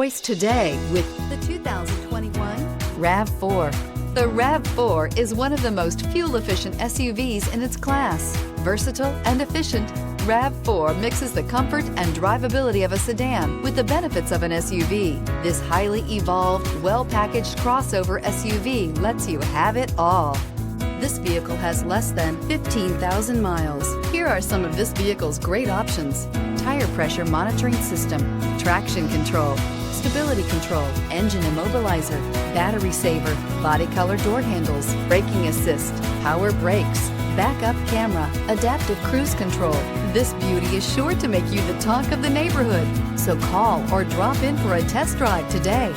Choice today with the 2021 RAV4. The RAV4 is one of the most fuel-efficient SUVs in its class. Versatile and efficient, RAV4 mixes the comfort and drivability of a sedan with the benefits of an SUV. This highly evolved, well-packaged crossover SUV lets you have it all. This vehicle has less than 15,000 miles. Here are some of this vehicle's great options: tire pressure monitoring system, traction control, stability control, engine immobilizer, battery saver, body color door handles, braking assist, power brakes, backup camera, adaptive cruise control. This beauty is sure to make you the talk of the neighborhood. So call or drop in for a test drive today.